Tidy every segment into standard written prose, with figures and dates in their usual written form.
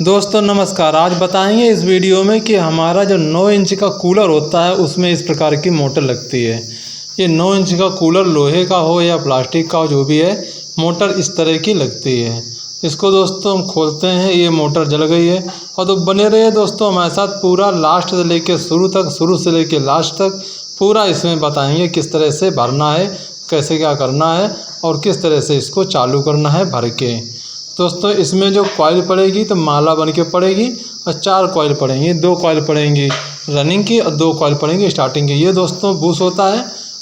दोस्तों नमस्कार। आज बताएंगे इस वीडियो में कि हमारा जो 9 इंच का कूलर होता है उसमें इस प्रकार की मोटर लगती है। ये 9 इंच का कूलर लोहे का हो या प्लास्टिक का हो, जो भी है, मोटर इस तरह की लगती है। इसको दोस्तों हम खोलते हैं, ये मोटर जल गई है। और तो बने रहे दोस्तों हमारे साथ पूरा लास्ट से लेकर शुरू तक, शुरू से लेकर लास्ट तक पूरा इसमें बताएंगे किस तरह से भरना है, कैसे क्या करना है और किस तरह से इसको चालू करना है भर के। दोस्तों इसमें जो कॉइल पड़ेगी तो माला बन के पड़ेगी और 4 कॉइल पड़ेंगी। 2 कॉइल पड़ेंगी रनिंग की और 2 कॉइल पड़ेंगी स्टार्टिंग की। ये दोस्तों बुश होता है,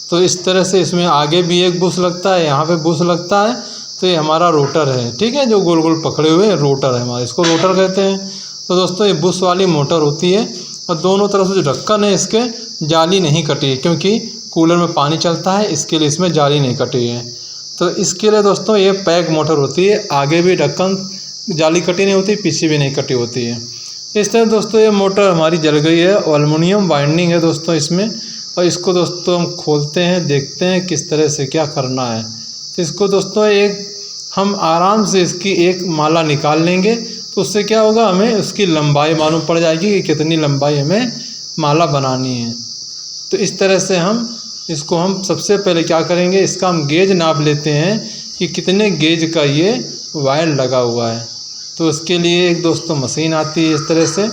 तो इस तरह से इसमें आगे भी एक बुश लगता है, यहाँ पे बुश लगता है। तो ये हमारा रोटर है, ठीक है, जो गोल गोल पकड़े हुए रोटर है हमारा, इसको रोटर कहते हैं। तो दोस्तों ये बुश वाली मोटर होती है और दोनों तरफ से जो ढक्कन है इसके जाली नहीं कटी है, क्योंकि कूलर में पानी चलता है, इसके लिए इसमें जाली नहीं कटी है। तो इसके लिए दोस्तों ये पैक मोटर होती है, आगे भी ढक्कन जाली कटी नहीं होती, पीछे भी नहीं कटी होती है। इस तरह दोस्तों ये मोटर हमारी जल गई है। एल्युमिनियम वाइंडिंग है दोस्तों इसमें। और इसको दोस्तों हम खोलते हैं, देखते हैं किस तरह से क्या करना है। तो इसको दोस्तों हम आराम से इसकी एक माला निकाल लेंगे, तो उससे क्या होगा, हमें उसकी लंबाई मालूम पड़ जाएगी कि कितनी लंबाई हमें माला बनानी है। तो इस तरह से इसको हम सबसे पहले क्या करेंगे, इसका हम गेज नाप लेते हैं कि कितने गेज का ये वायर लगा हुआ है। तो उसके लिए एक दोस्तों मशीन आती है, इस तरह से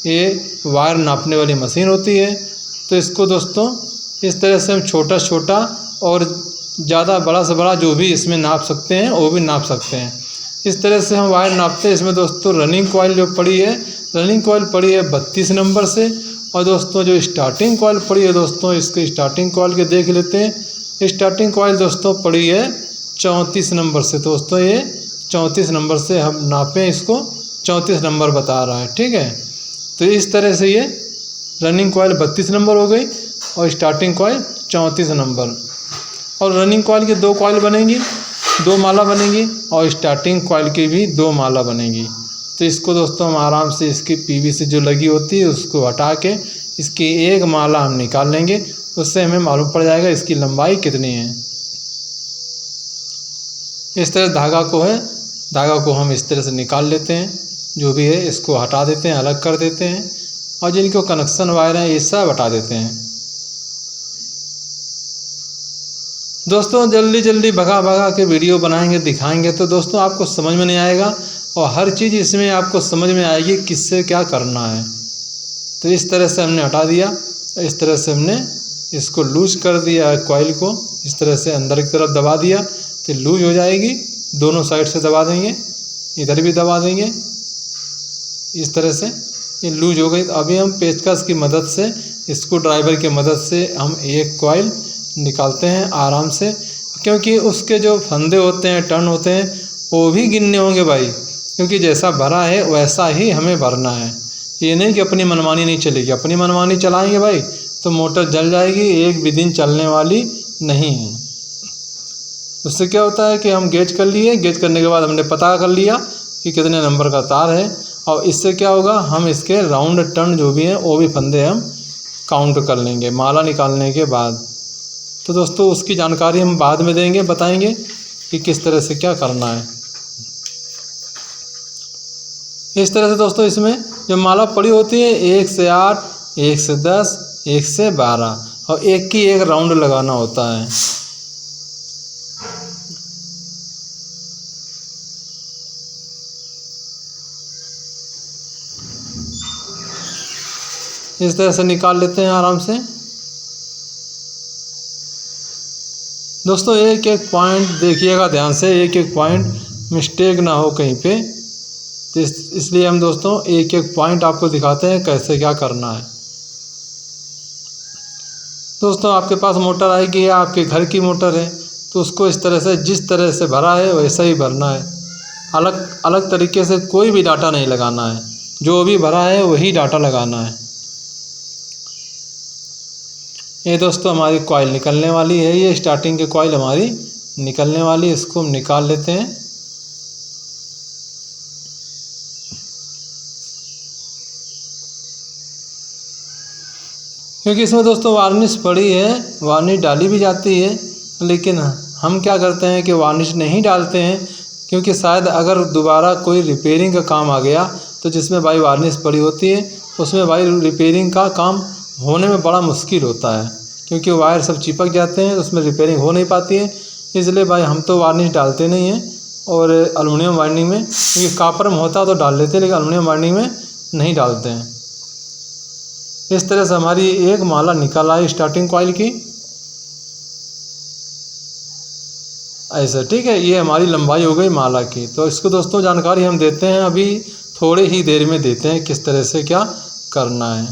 ये वायर नापने वाली मशीन होती है। तो इसको दोस्तों इस तरह से हम छोटा छोटा और ज़्यादा बड़ा से बड़ा जो भी इसमें नाप सकते हैं वो भी नाप सकते हैं। इस तरह से हम वायर नापते हैं। इसमें दोस्तों रनिंग कॉइल जो पड़ी है, रनिंग कॉइल पड़ी है 32 नंबर से। और दोस्तों जो स्टार्टिंग कॉइल पड़ी है दोस्तों, इसके स्टार्टिंग कॉइल के देख लेते हैं। स्टार्टिंग कॉइल दोस्तों पड़ी है 34 नंबर से। दोस्तों ये 34 नंबर से हम नापें, इसको 34 नंबर बता रहा है, ठीक है। तो इस तरह से ये रनिंग कॉइल 32 नंबर हो गई और स्टार्टिंग कॉइल 34 नंबर। और रनिंग कॉइल की 2 कॉइल बनेंगी, 2 माला बनेंगी और स्टार्टिंग कॉइल की भी 2 माला बनेगी। तो इसको दोस्तों हम आराम से इसकी पीवीसी जो लगी होती है उसको हटा के इसकी एक माला हम निकाल लेंगे। उससे हमें मालूम पड़ जाएगा इसकी लंबाई कितनी है। इस तरह धागा को हम इस तरह से निकाल लेते हैं, जो भी है इसको हटा देते हैं, अलग कर देते हैं। और जिनको कनेक्शन वायर हैं ये सब हटा देते हैं। दोस्तों जल्दी जल्दी भगा के वीडियो बनाएंगे, दिखाएंगे तो दोस्तों आपको समझ में नहीं आएगा और हर चीज़ इसमें आपको समझ में आएगी किससे क्या करना है। तो इस तरह से हमने हटा दिया, इस तरह से हमने इसको लूज कर दिया कॉइल को, इस तरह से अंदर की तरफ दबा दिया तो लूज हो जाएगी। दोनों साइड से दबा देंगे, इधर भी दबा देंगे, इस तरह से ये लूज हो गई। तो अभी हम पेचकस की मदद से, स्क्रू ड्राइवर की मदद से हम एक कॉइल निकालते हैं आराम से, क्योंकि उसके जो फंदे होते हैं, टर्न होते हैं, वो भी गिनने होंगे भाई, क्योंकि जैसा भरा है वैसा ही हमें भरना है। ये नहीं कि अपनी मनमानी नहीं चलेगी। अपनी मनमानी चलाएंगे भाई तो मोटर जल जाएगी, एक भी दिन चलने वाली नहीं है। उससे क्या होता है कि हम गेज कर लिए, गेज करने के बाद हमने पता कर लिया कि कितने नंबर का तार है। और इससे क्या होगा, हम इसके राउंड टर्न जो भी हैं वो भी फंदे हम काउंट कर लेंगे माला निकालने के बाद। तो दोस्तों उसकी जानकारी हम बाद में देंगे, बताएंगे कि किस तरह से क्या करना है। इस तरह से दोस्तों इसमें जो माला पड़ी होती है 1 से 8, 1 से 10, 1 से 12 और एक की एक राउंड लगाना होता है। इस तरह से निकाल लेते हैं आराम से। दोस्तों एक एक पॉइंट देखिएगा ध्यान से, एक एक पॉइंट मिस्टेक ना हो कहीं पे। तो इसलिए हम दोस्तों एक एक पॉइंट आपको दिखाते हैं कैसे क्या करना है। दोस्तों आपके पास मोटर आएगी या आपके घर की मोटर है तो उसको इस तरह से, जिस तरह से भरा है वैसा ही भरना है। अलग अलग तरीके से कोई भी डाटा नहीं लगाना है, जो भी भरा है वही डाटा लगाना है। ये दोस्तों हमारी कॉइल निकलने वाली है, ये स्टार्टिंग की कॉइल हमारी निकलने वाली है, इसको हम निकाल लेते हैं। क्योंकि इसमें दोस्तों वार्निश पड़ी है, वार्निश डाली भी जाती है, लेकिन हम क्या करते हैं कि वार्निश नहीं डालते हैं, क्योंकि शायद अगर दोबारा कोई रिपेयरिंग का काम आ गया तो जिसमें भाई वार्निश पड़ी होती है उसमें भाई रिपेयरिंग का काम होने में बड़ा मुश्किल होता है, क्योंकि वायर सब चिपक जाते हैं, उसमें रिपेयरिंग हो नहीं पाती है। इसलिए भाई हम तो वार्निश डालते नहीं हैं, और एलुमिनियम वाइंडिंग में, क्योंकि कापर में होता तो डाल लेते हैं, लेकिन एलुमिनियम वाइंडिंग में नहीं डालते हैं। इस तरह से हमारी एक माला निकल आई स्टार्टिंग कॉइल की, ऐसे, ठीक है। ये हमारी लंबाई हो गई माला की। तो इसको दोस्तों जानकारी हम देते हैं, अभी थोड़ी ही देर में देते हैं किस तरह से क्या करना है।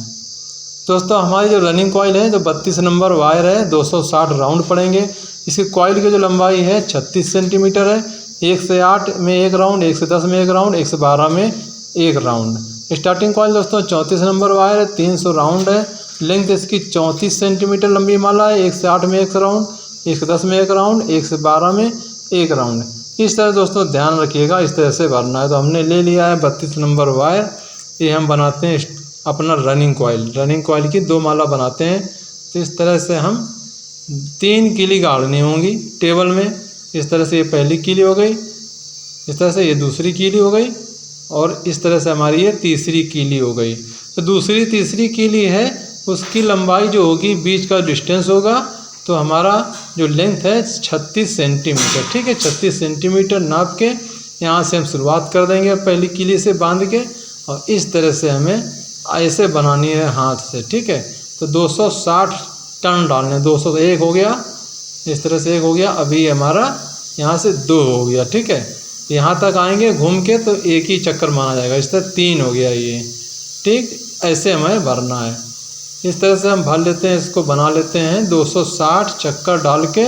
दोस्तों हमारी जो रनिंग कॉइल है, जो 32 नंबर वायर है, 260 राउंड पड़ेंगे। इसकी कॉइल की जो लंबाई है 36 सेंटीमीटर है। 1 से 8 में 1 राउंड, 1 से 10 में 1 राउंड, 1 से 12 में 1 राउंड। स्टार्टिंग कॉइल दोस्तों 34 नंबर वायर है, 300 राउंड है। लेंथ इसकी 34 सेंटीमीटर लंबी माला है। 1 से 8 में 1 राउंड, 1 से 10 में 1 राउंड, 1 से 12 में 1 राउंड। इस तरह दोस्तों ध्यान रखिएगा, इस तरह से भरना है। तो हमने ले लिया है 32 नंबर वायर, ये हम बनाते हैं अपना रनिंग कॉइल की 2 माला बनाते हैं। तो इस तरह से हम 3 कीली गाड़नी होंगी टेबल में। इस तरह से ये पहली कीली हो गई, इस तरह से ये दूसरी कीली हो गई, और इस तरह से हमारी ये तीसरी कीली हो गई। तो दूसरी तीसरी कीली है, उसकी लंबाई जो होगी, बीच का डिस्टेंस होगा, तो हमारा जो लेंथ है 36 सेंटीमीटर, ठीक है। 36 सेंटीमीटर नाप के यहाँ से हम शुरुआत कर देंगे पहली कीली से बांध के, और इस तरह से हमें ऐसे बनानी है हाथ से, ठीक है। तो 260 टर्न डालने, 201 हो गया, इस तरह से 1 हो गया। अभी हमारा यहाँ से 2 हो गया, ठीक है। यहाँ तक आएंगे घूम के तो एक ही चक्कर माना जाएगा, इस तरह 3 हो गया ये, ठीक। ऐसे हमें भरना है। इस तरह से हम भर लेते हैं, इसको बना लेते हैं। 260 चक्कर डाल के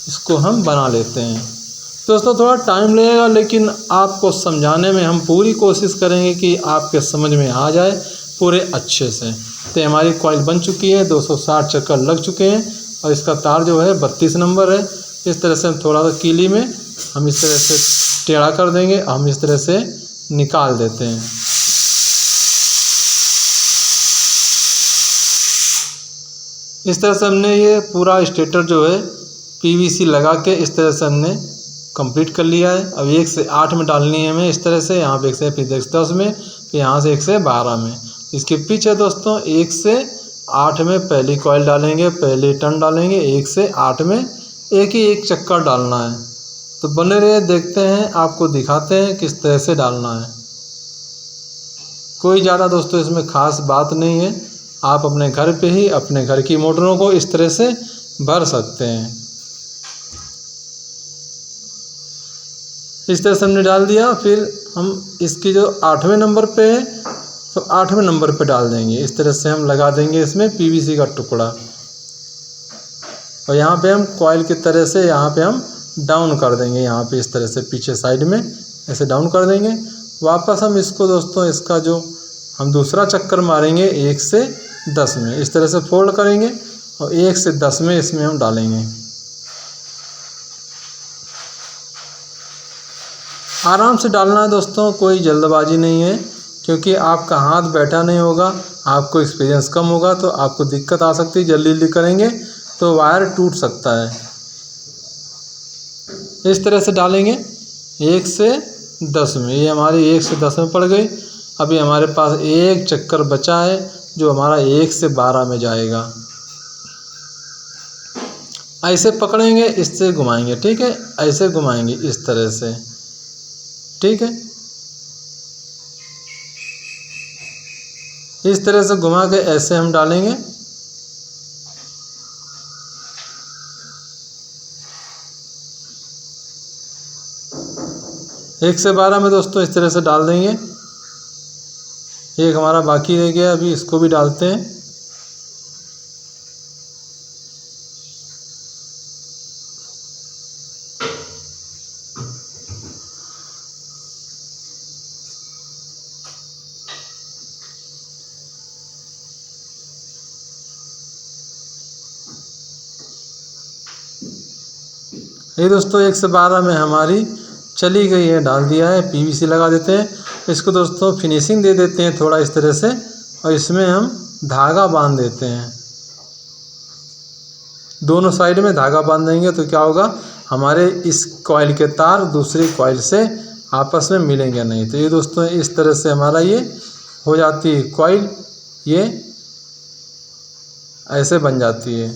इसको हम बना लेते हैं। दोस्तों थोड़ा टाइम लगेगा, लेकिन आपको समझाने में हम पूरी कोशिश करेंगे कि आपके समझ में आ जाए पूरे अच्छे से। तो हमारी कॉइल बन चुकी है, 260 चक्कर लग चुके हैं, और इसका तार जो है 32 नंबर है। इस तरह से हम थोड़ा सा कीली में हम इस तरह से टेढ़ा कर देंगे, हम इस तरह से निकाल देते हैं। इस तरह से हमने ये पूरा स्टेटर जो है पीवीसी लगा के इस तरह से हमने कंप्लीट कर लिया है। अब 1 से 8 में डालनी है हमें, इस तरह से यहाँ पे 1 से, फिर 1 से 10 में, फिर यहाँ से 1 से 12 में। इसके पीछे दोस्तों 1 से 8 में पहली कॉइल डालेंगे, पहली टर्न डालेंगे। 1 से 8 में एक ही एक चक्कर डालना है। तो बने रहिए, देखते हैं, आपको दिखाते हैं किस तरह से डालना है। कोई ज़्यादा दोस्तों इसमें ख़ास बात नहीं है, आप अपने घर पे ही अपने घर की मोटरों को इस तरह से भर सकते हैं। इस तरह से हमने डाल दिया। फिर हम इसकी जो 8वें नंबर पे है, तो 8वें नंबर पे डाल देंगे। इस तरह से हम लगा देंगे इसमें पीवीसी का टुकड़ा, और यहाँ पे हम कॉइल की तरह से यहाँ पे हम डाउन कर देंगे। यहाँ पे इस तरह से पीछे साइड में ऐसे डाउन कर देंगे। वापस हम इसको दोस्तों, इसका जो हम दूसरा चक्कर मारेंगे 1 से 10 में, इस तरह से फोल्ड करेंगे, और 1 से 10 में इसमें हम डालेंगे। आराम से डालना है दोस्तों, कोई जल्दबाजी नहीं है, क्योंकि आपका हाथ बैठा नहीं होगा, आपको एक्सपीरियंस कम होगा, तो आपको दिक्कत आ सकती है। जल्दी जल्दी करेंगे तो वायर टूट सकता है। इस तरह से डालेंगे 1 से 10 में। ये हमारी 1 से 10 में पड़ गई। अभी हमारे पास एक चक्कर बचा है, जो हमारा 1 से 12 में जाएगा। ऐसे पकड़ेंगे, इससे घुमाएंगे, ठीक है। ऐसे घुमाएंगे इस तरह से, ठीक है। इस तरह से घुमा के ऐसे हम डालेंगे। एक से 12 में दोस्तों इस तरह से डाल देंगे। एक हमारा बाकी रह गया, अभी इसको भी डालते हैं। ये दोस्तों 1 से 12 में हमारी चली गई है, डाल दिया है। पीवीसी लगा देते हैं। इसको दोस्तों फिनिशिंग दे देते हैं थोड़ा इस तरह से, और इसमें हम धागा बांध देते हैं। दोनों साइड में धागा बांध देंगे तो क्या होगा, हमारे इस कॉइल के तार दूसरी कॉइल से आपस में मिलेंगे नहीं। तो ये दोस्तों इस तरह से हमारा ये हो जाती है कॉइल, ये ऐसे बन जाती है।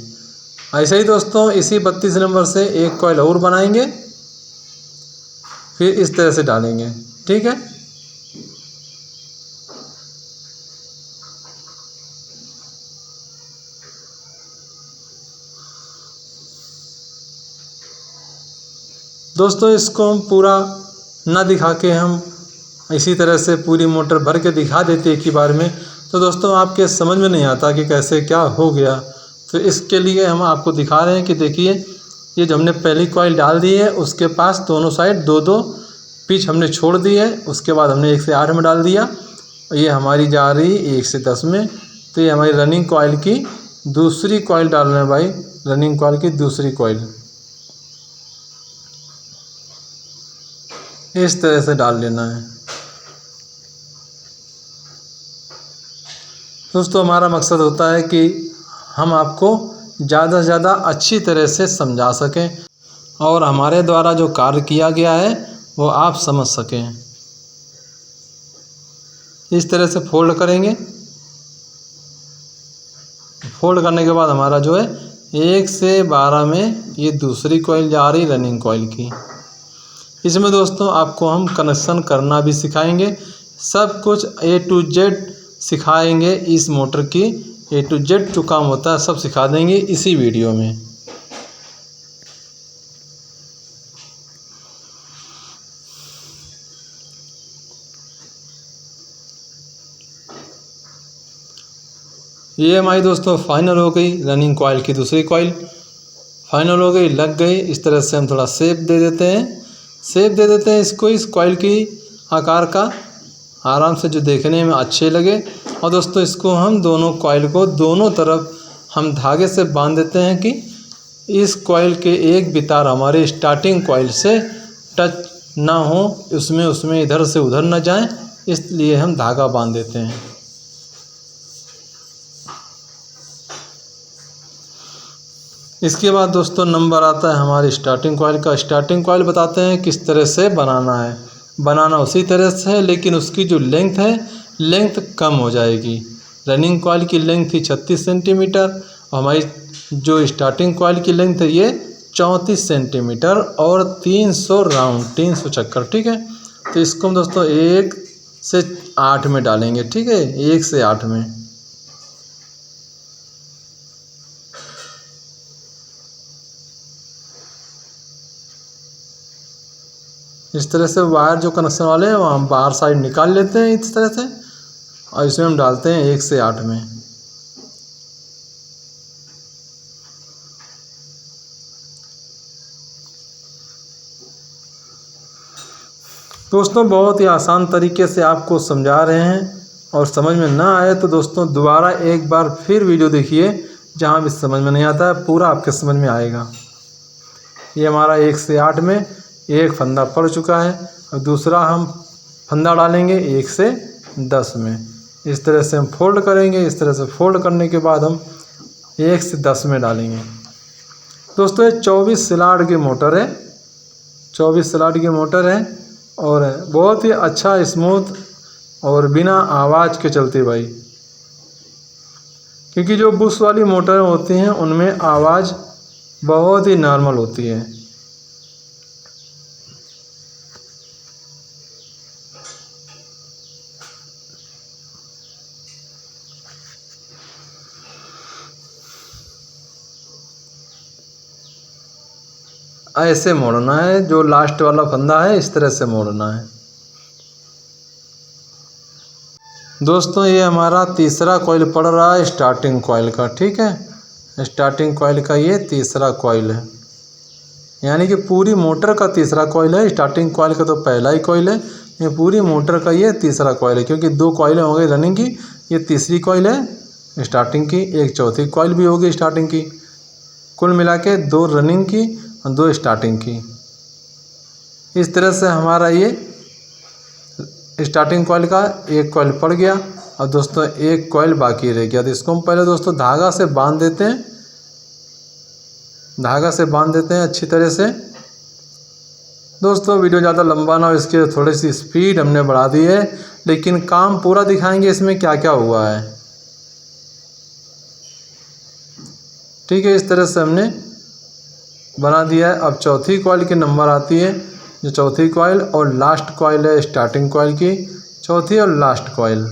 ऐसे ही दोस्तों इसी 32 नंबर से एक कॉइल और बनाएंगे, फिर इस तरह से डालेंगे, ठीक है। दोस्तों इसको हम पूरा ना दिखा के हम इसी तरह से पूरी मोटर भर के दिखा देते एक ही बार में, तो दोस्तों आपके समझ में नहीं आता कि कैसे क्या हो गया। तो इसके लिए हम आपको दिखा रहे हैं कि देखिए ये जो हमने पहली कॉइल डाल दी है उसके पास दोनों साइड 2-2 पिच हमने छोड़ दी है। उसके बाद हमने 1 से 8 में डाल दिया, ये हमारी जा रही 1 से 10 में। तो ये हमारी रनिंग कॉइल की दूसरी कॉइल डाल रहे हैं भाई, रनिंग कॉइल की दूसरी कॉइल इस तरह से डाल लेना है। दोस्तों हमारा मकसद होता है कि हम आपको ज़्यादा से ज़्यादा अच्छी तरह से समझा सकें और हमारे द्वारा जो कार्य किया गया है वो आप समझ सकें। इस तरह से फोल्ड करेंगे, फोल्ड करने के बाद हमारा जो है 1 से 12 में ये दूसरी कॉइल जा रही रनिंग कॉइल की। इसमें दोस्तों आपको हम कनेक्शन करना भी सिखाएंगे, सब कुछ A to Z सिखाएंगे। इस मोटर की A to Z जो काम होता है सब सिखा देंगे इसी वीडियो में। ये हमारी दोस्तों फाइनल हो गई, रनिंग कॉइल की दूसरी कॉइल फाइनल हो गई, लग गई। इस तरह से हम थोड़ा शेप दे देते हैं, इसको इस कॉइल की आकार का, आराम से जो देखने में अच्छे लगे। और दोस्तों इसको हम दोनों कॉइल को दोनों तरफ हम धागे से बांध देते हैं कि इस कॉइल के एक बितार हमारे स्टार्टिंग कॉइल से टच ना हो, उसमें इधर से उधर ना जाए, इसलिए हम धागा बांध देते हैं। इसके बाद दोस्तों नंबर आता है हमारी स्टार्टिंग कॉइल का। स्टार्टिंग कॉइल बताते हैं किस तरह से बनाना है। बनाना उसी तरह से है, लेकिन उसकी जो लेंथ है, लेंथ कम हो जाएगी। रनिंग कॉइल की लेंथ थी 36 सेंटीमीटर और हमारी जो स्टार्टिंग कॉइल की लेंथ है ये 34 सेंटीमीटर और 300 राउंड, 300 चक्कर, ठीक है। तो इसको हम दोस्तों 1 से 8 में डालेंगे, ठीक है, 1 से 8 में। इस तरह से वायर जो कनेक्शन वाले हैं वो हम बाहर साइड निकाल लेते हैं इस तरह से, और इसमें हम डालते हैं 1 से 8 में। दोस्तों बहुत ही आसान तरीके से आपको समझा रहे हैं, और समझ में ना आए तो दोस्तों दोबारा एक बार फिर वीडियो देखिए, जहाँ भी समझ में नहीं आता है पूरा आपके समझ में आएगा। ये हमारा 1 से 8 में एक फंदा पड़ चुका है, और दूसरा हम फंदा डालेंगे 1 से 10 में। इस तरह से हम फोल्ड करेंगे, इस तरह से फोल्ड करने के बाद हम 1 से 10 में डालेंगे। दोस्तों ये 24 स्लॉट की मोटर है, 24 स्लॉट की मोटर है, और बहुत ही अच्छा स्मूथ और बिना आवाज़ के चलती भाई। क्योंकि जो बुश वाली मोटर होती हैं उनमें आवाज़ बहुत ही नॉर्मल होती है। ऐसे मोड़ना है, जो लास्ट वाला फंदा है इस तरह से मोड़ना है। दोस्तों ये हमारा तीसरा कॉइल पड़ रहा है स्टार्टिंग कॉइल का, ठीक है। स्टार्टिंग कॉइल का ये तीसरा कॉइल है, यानी कि पूरी मोटर का तीसरा कॉइल है। स्टार्टिंग कॉइल का तो पहला ही कॉइल है, ये पूरी मोटर का ये तीसरा कॉइल है। क्योंकि 2 कॉइलें हो गई रनिंग की, ये तीसरी कॉइल है स्टार्टिंग की, एक चौथी कॉइल भी होगी स्टार्टिंग की। कुल मिला के 2 रनिंग की और 2 स्टार्टिंग की। इस तरह से हमारा ये स्टार्टिंग कॉइल का एक कॉइल पड़ गया, और दोस्तों एक कॉइल बाकी रह गया। तो इसको हम पहले दोस्तों धागा से बांध देते हैं, धागा से बांध देते हैं अच्छी तरह से। दोस्तों वीडियो ज़्यादा लंबा ना हो इसके थोड़ी सी स्पीड हमने बढ़ा दी है, लेकिन काम पूरा दिखाएंगे इसमें क्या क्या हुआ है। ठीक है, इस तरह से हमने बना दिया है। अब चौथी कॉइल के नंबर आती है, जो चौथी कॉइल और लास्ट कॉइल है स्टार्टिंग कॉइल की, चौथी और लास्ट कॉइल।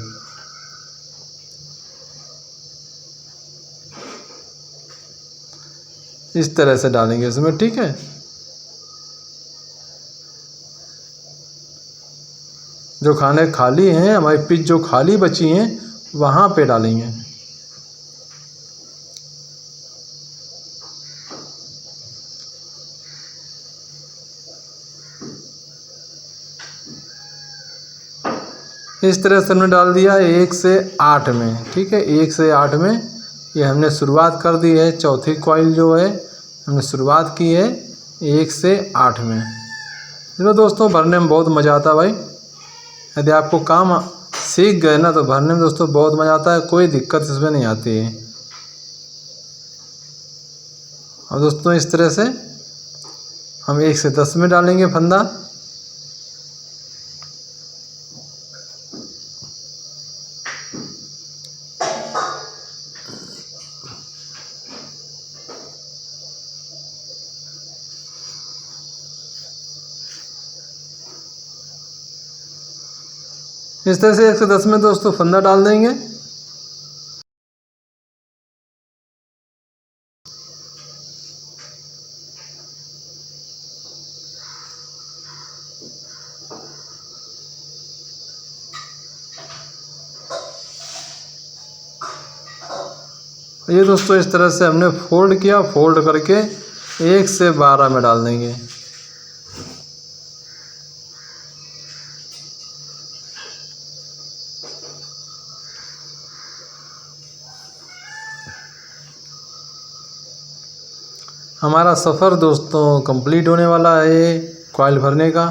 इस तरह से डालेंगे इसमें। ठीक है, जो खाने खाली हैं हमारी पिच जो खाली बची हैं वहाँ पे डालेंगे। इस तरह से हमने डाल दिया 1 से 8 में। ठीक है, 1 से 8 में ये हमने शुरुआत कर दी है। चौथी कॉइल जो है हमने शुरुआत की है 1 से 8 में। चलो दोस्तों, भरने में बहुत मज़ा आता है भाई। यदि आपको काम सीख गए ना तो भरने में दोस्तों बहुत मज़ा आता है, कोई दिक्कत इसमें नहीं आती है। और दोस्तों इस तरह से हम 1 से 10 में डालेंगे फंदा। इस तरह से 1 से 10 में दोस्तों फंदा डाल देंगे। ये दोस्तों इस तरह से हमने फोल्ड किया, फोल्ड करके 1 से 12 में डाल देंगे। हमारा सफ़र दोस्तों कंप्लीट होने वाला है। कॉइल भरने का,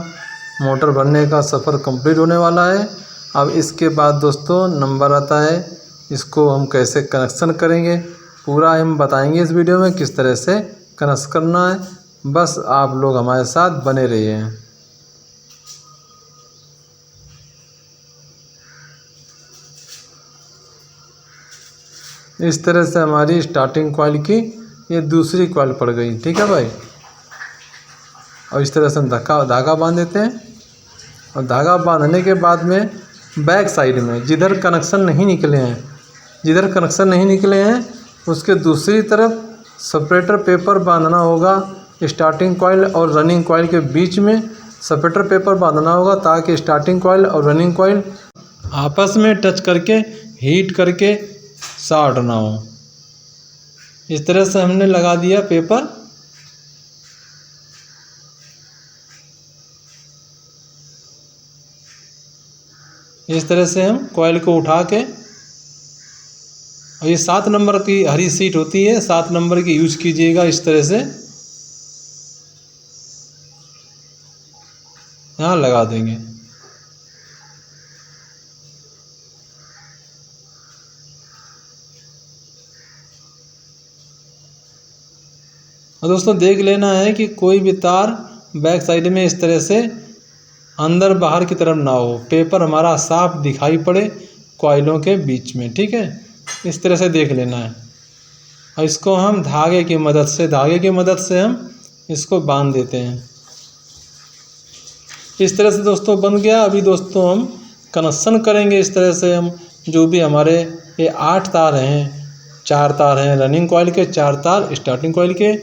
मोटर भरने का सफ़र कंप्लीट होने वाला है। अब इसके बाद दोस्तों नंबर आता है, इसको हम कैसे कनेक्शन करेंगे पूरा हम बताएंगे इस वीडियो में, किस तरह से कनेक्ट करना है। बस आप लोग हमारे साथ बने रहिए। इस तरह से हमारी स्टार्टिंग कॉइल की ये दूसरी कॉइल पड़ गई। ठीक है भाई, और इस तरह से हम धागा बांध देते हैं। और धागा बांधने के बाद में बैक साइड में जिधर कनेक्शन नहीं निकले हैं उसके दूसरी तरफ सेपरेटर पेपर बांधना होगा। स्टार्टिंग कॉइल और रनिंग कॉइल के बीच में सेपरेटर पेपर बांधना होगा, ताकि स्टार्टिंग कॉइल और रनिंग कॉइल आपस में टच करके हीट करके शॉर्ट ना हो। इस तरह से हमने लगा दिया पेपर। इस तरह से हम कॉइल को उठा के, और ये 7 नंबर की हरी सीट होती है, 7 नंबर की यूज कीजिएगा। इस तरह से यहाँ लगा देंगे। और दोस्तों देख लेना है कि कोई भी तार बैक साइड में इस तरह से अंदर बाहर की तरफ ना हो, पेपर हमारा साफ दिखाई पड़े कॉइलों के बीच में। ठीक है, इस तरह से देख लेना है। और इसको हम धागे की मदद से हम इसको बांध देते हैं। इस तरह से दोस्तों बन गया। अभी दोस्तों हम कनेक्शन करेंगे। इस तरह से हम जो भी हमारे ये 8 तार हैं, 4 तार हैं रनिंग कॉइल के, 4 तार स्टार्टिंग कॉइल के,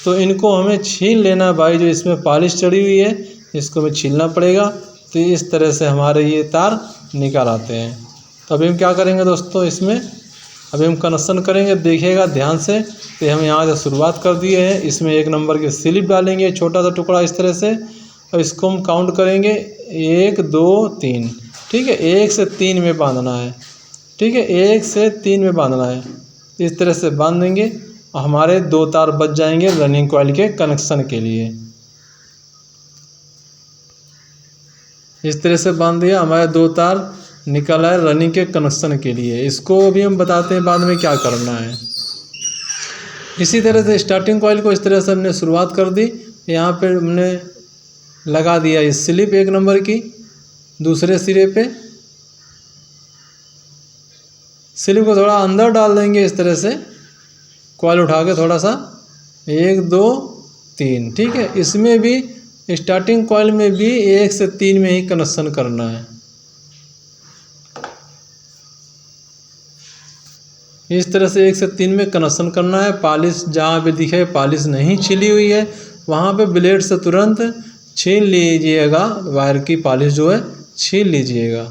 तो इनको हमें छील लेना भाई। जो इसमें पॉलिश चढ़ी हुई है इसको हमें छीलना पड़ेगा। तो इस तरह से हमारे ये तार निकाल आते हैं। तो अभी हम क्या करेंगे दोस्तों, इसमें अभी हम कनेक्शन करेंगे, देखिएगा ध्यान से। तो हम यहाँ से शुरुआत कर दिए हैं। इसमें 1 नंबर की स्लिप डालेंगे, छोटा सा टुकड़ा इस तरह से, और इसको हम काउंट करेंगे 1 2 3। ठीक है, 1 से 3 में बांधना है। ठीक है, 1 से 3 में बांधना है। इस तरह से बांध देंगे और हमारे 2 तार बच जाएंगे रनिंग कॉइल के कनेक्शन के लिए। इस तरह से बांध दिया, हमारे 2 तार निकल आए रनिंग के कनेक्शन के लिए। इसको अभी हम बताते हैं बाद में क्या करना है। इसी तरह से स्टार्टिंग कॉइल को इस तरह से हमने शुरुआत कर दी। यहाँ पे हमने लगा दिया इस स्लिप 1 नंबर की दूसरे सिरे पे। स्लिप को थोड़ा अंदर डाल देंगे इस तरह से, कॉइल उठा के थोड़ा सा, 1 2 3, ठीक है। इसमें भी स्टार्टिंग कॉइल में भी 1 से 3 में ही कनेक्शन करना है। इस तरह से 1 से 3 में कनेक्शन करना है। पॉलिश जहाँ पे दिखे पॉलिश नहीं छिली हुई है वहाँ पे ब्लेड से तुरंत छील लीजिएगा, वायर की पॉलिश जो है छील लीजिएगा।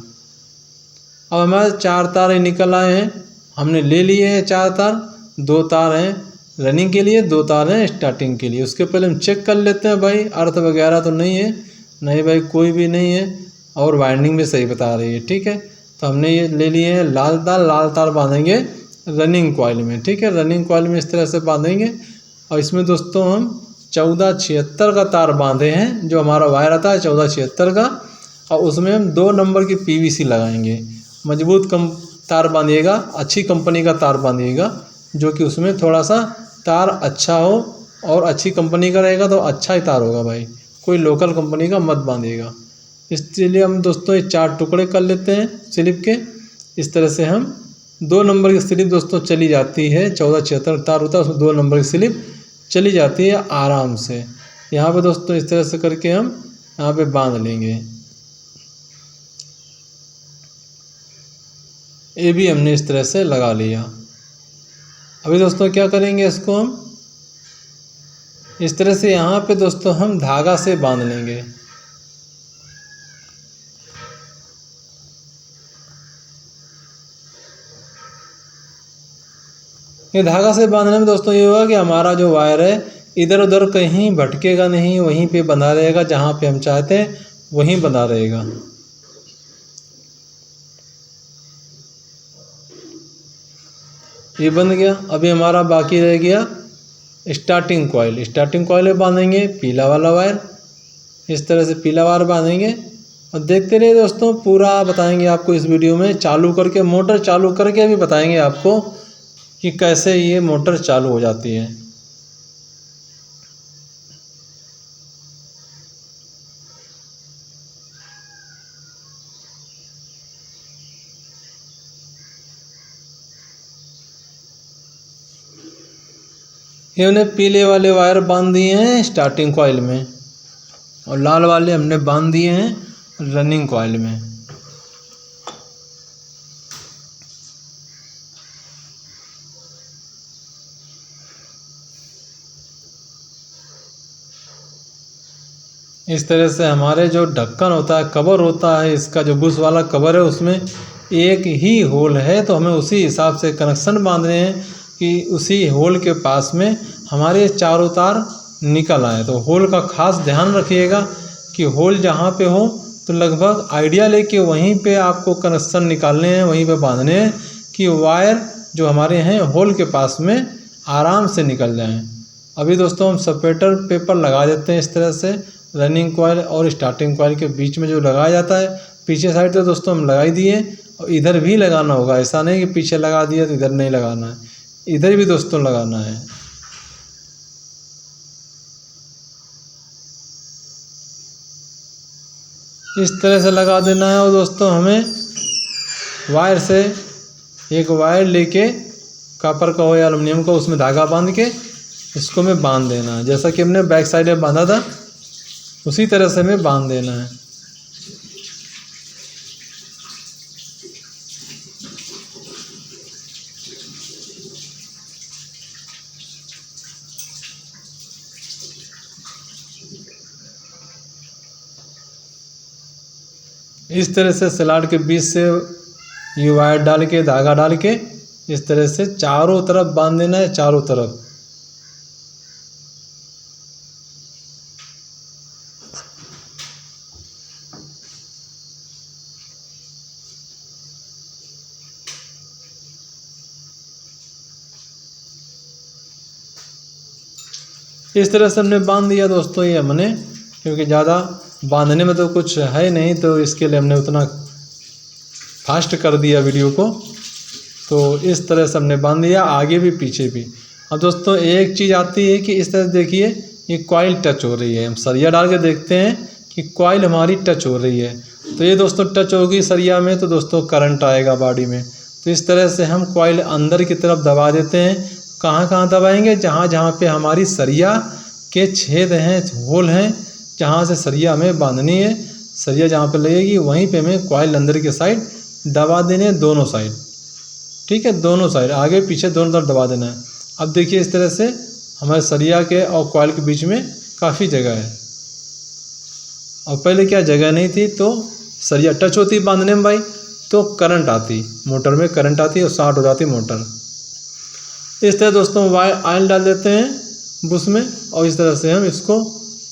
अब हमारे 4 तार निकल आए हैं, हमने ले लिए हैं 4 तार। 2 तार हैं रनिंग के लिए, 2 तार हैं स्टार्टिंग के लिए। उसके पहले हम चेक कर लेते हैं भाई अर्थ वगैरह तो नहीं है। नहीं भाई कोई भी नहीं है और वाइंडिंग भी सही बता रही है, ठीक है। तो हमने ये ले लिए हैं लाल तार बांधेंगे रनिंग कॉइल में, ठीक है। रनिंग कॉइल में इस तरह से बांधेंगे और इसमें दोस्तों हम 1476 का तार बांधे हैं। जो हमारा वायर आता है 1476 का, और उसमें हम 2 नंबर की PVC लगाएंगे। मजबूत तार बांधिएगा, अच्छी कंपनी का तार बांधिएगा, जो कि उसमें थोड़ा सा तार अच्छा हो और अच्छी कंपनी का रहेगा तो अच्छा ही तार होगा भाई, कोई लोकल कंपनी का मत बांधिएगा। इसलिए हम दोस्तों ये 4 टुकड़े कर लेते हैं स्लिप के। इस तरह से हम 2 नंबर की स्लिप दोस्तों चली जाती है, 1476 तार होता है उसमें 2 नंबर की स्लिप चली जाती है आराम से। यहाँ पे दोस्तों इस तरह से करके हम यहाँ पे बांध लेंगे। ये भी हमने इस तरह से लगा लिया। अभी दोस्तों क्या करेंगे, इसको हम इस तरह से यहाँ पे दोस्तों हम धागा से बांध लेंगे। ये धागा से बांधने में दोस्तों ये होगा कि हमारा जो वायर है इधर उधर कहीं भटकेगा नहीं, वहीं पे बंधा रहेगा, जहाँ पे हम चाहते हैं वहीं बंधा रहेगा। ये बंध गया। अभी हमारा बाकी रह गया स्टार्टिंग कॉइल। स्टार्टिंग कॉइल में बांधेंगे पीला वाला वायर, इस तरह से पीला वायर बांधेंगे और देखते रहिए दोस्तों, पूरा बताएंगे आपको इस वीडियो में। चालू करके मोटर चालू करके अभी बताएंगे आपको कि कैसे ये मोटर चालू हो जाती है। ये हमने पीले वाले वायर बांध दिए हैं स्टार्टिंग कॉइल में और लाल वाले हमने बांध दिए हैं रनिंग कॉइल में। इस तरह से हमारे जो ढक्कन होता है, कवर होता है, इसका जो बुश वाला कवर है उसमें एक ही होल है, तो हमें उसी हिसाब से कनेक्शन बांधने हैं कि उसी होल के पास में हमारे चारों तार निकल आए। तो होल का खास ध्यान रखिएगा कि होल जहाँ पे हो तो लगभग आइडिया लेके वहीं पे आपको कनेक्शन निकालने हैं, वहीं पे बांधने हैं कि वायर जो हमारे हैं होल के पास में आराम से निकल जाएं। अभी दोस्तों हम सेपरेटर पेपर लगा देते हैं इस तरह से रनिंग कॉइल और स्टार्टिंग कॉइल के बीच में जो लगाया जाता है। पीछे साइड तो दोस्तों हम लगा ही दिए और इधर भी लगाना होगा, ऐसा नहीं कि पीछे लगा दिया तो इधर नहीं लगाना है, इधर भी दोस्तों लगाना है। इस तरह से लगा देना है और दोस्तों हमें वायर से एक वायर लेके कॉपर का हो या एल्युमिनियम का, उसमें धागा बांध के इसको में बांध देना है। जैसा कि हमने बैक साइड में बांधा था उसी तरह से हमें बांध देना है। इस तरह से स्लॉट के बीच से ये वायर डाल के धागा डाल के इस तरह से चारों तरफ बांध देना है, चारों तरफ। इस तरह से हमने बांध दिया दोस्तों। ये हमने क्योंकि ज़्यादा बांधने में तो कुछ है नहीं, तो इसके लिए हमने उतना फास्ट कर दिया वीडियो को। तो इस तरह से हमने बांध दिया आगे भी पीछे भी। अब दोस्तों एक चीज़ आती है कि इस तरह देखिए ये कॉइल टच हो रही है। हम सरिया डाल के देखते हैं कि कॉइल हमारी टच हो रही है। तो ये दोस्तों टच होगी सरिया में तो दोस्तों करंट आएगा बॉडी में। तो इस तरह से हम कॉइल अंदर की तरफ दबा देते हैं। कहाँ कहाँ दबाएंगे? जहाँ जहाँ पे हमारी सरिया के छेद हैं, होल हैं, जहाँ से सरिया हमें बांधनी है, सरिया जहाँ पे लगेगी वहीं पे हमें कॉइल अंदर के साइड दबा देने दोनों साइड। ठीक है, दोनों साइड आगे पीछे दोनों तरफ दबा देना है। अब देखिए इस तरह से हमारे सरिया के और कॉइल के बीच में काफ़ी जगह है। और पहले क्या जगह नहीं थी तो सरिया टच होती बांधने में भाई, तो करंट आती, मोटर में करंट आती और शॉर्ट हो जाती मोटर। इस तरह दोस्तों वायर ऑयल डाल देते हैं बुश में और इस तरह से हम इसको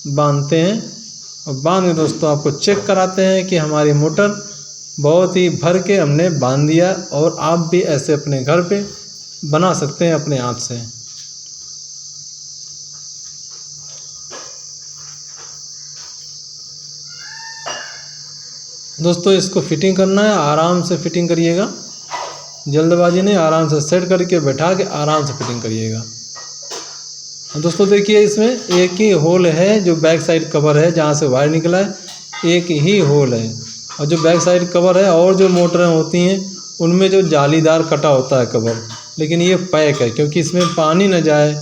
बांधते हैं। और बांध के दोस्तों आपको चेक कराते हैं कि हमारी मोटर बहुत ही भर के हमने बांध दिया। और आप भी ऐसे अपने घर पे बना सकते हैं अपने हाथ से। दोस्तों इसको फिटिंग करना है, आराम से फिटिंग करिएगा, जल्दबाजी नहीं, आराम से सेट करके बैठा के आराम से फिटिंग करिएगा। दोस्तों देखिए इसमें एक ही होल है, जो बैक साइड कवर है जहाँ से वायर निकला है, एक ही होल है। और जो बैक साइड कवर है और जो मोटरें होती हैं उनमें जो जालीदार कटा होता है कवर, लेकिन ये पैक है क्योंकि इसमें पानी न जाए।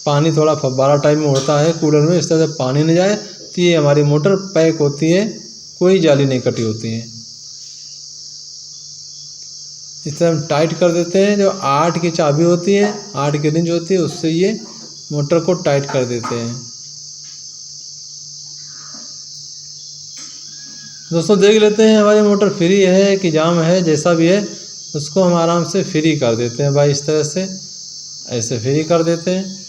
पानी थोड़ा फव्वारा टाइप में होता है कूलर में, इस तरह से पानी न जाए तो ये हमारी मोटर पैक होती है, कोई जाली नहीं कटी होती है। इस तरह हम टाइट कर देते हैं। जो 8 की चाबी होती है, 8 की रिंच होती है, उससे ये मोटर को टाइट कर देते हैं। दोस्तों देख लेते हैं हमारी मोटर फ्री है कि जाम है, जैसा भी है उसको हम आराम से फ्री कर देते हैं भाई। इस तरह से ऐसे फ्री कर देते हैं।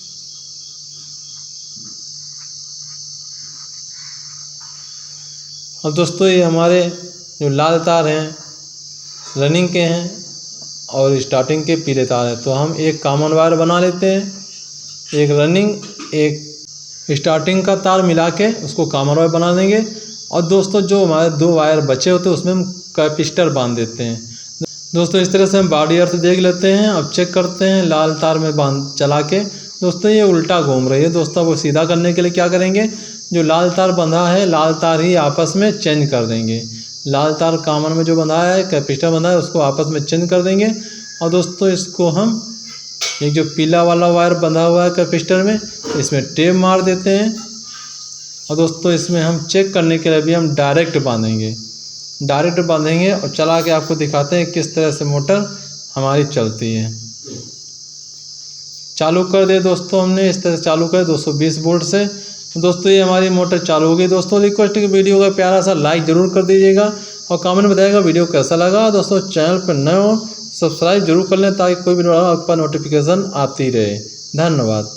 अब दोस्तों ये हमारे जो लाल तार हैं रनिंग के हैं और स्टार्टिंग के पीले तार हैं, तो हम एक कॉमन वायर बना लेते हैं। एक रनिंग एक स्टार्टिंग का तार मिला के उसको कॉमन वायर बना देंगे। और दोस्तों जो हमारे 2 वायर बचे होते हैं उसमें हम कैपेसिटर बांध देते हैं। दोस्तों इस तरह से हम बॉडी अर्थ देख लेते हैं। अब चेक करते हैं लाल तार में बांध चला के। दोस्तों ये उल्टा घूम रही है। दोस्तों वो सीधा करने के लिए क्या करेंगे, जो लाल तार बंधा है लाल तार ही आपस में चेंज कर देंगे। लाल तार कॉमन में जो बंधा है कैपेसिटर बंधा है उसको आपस में चेंज कर देंगे। और दोस्तों इसको हम एक जो पीला वाला वायर बंधा हुआ है कैपेसिटर में, इसमें टेप मार देते हैं। और दोस्तों इसमें हम चेक करने के लिए भी हम डायरेक्ट बांधेंगे और चला के आपको दिखाते हैं किस तरह से मोटर हमारी चलती है। चालू कर दे दोस्तों, हमने इस तरह से चालू कर 220 वोल्ट से। दोस्तों ये हमारी मोटर चालू हो गई। दोस्तों रिक्वेस्ट है कि वीडियो का प्यारा सा लाइक ज़रूर कर दीजिएगा और कमेंट में बताइएगा वीडियो कैसा लगा। दोस्तों चैनल पर नए हो सब्सक्राइब जरूर कर लें ताकि कोई भी आपका नोटिफिकेशन आती रहे। धन्यवाद।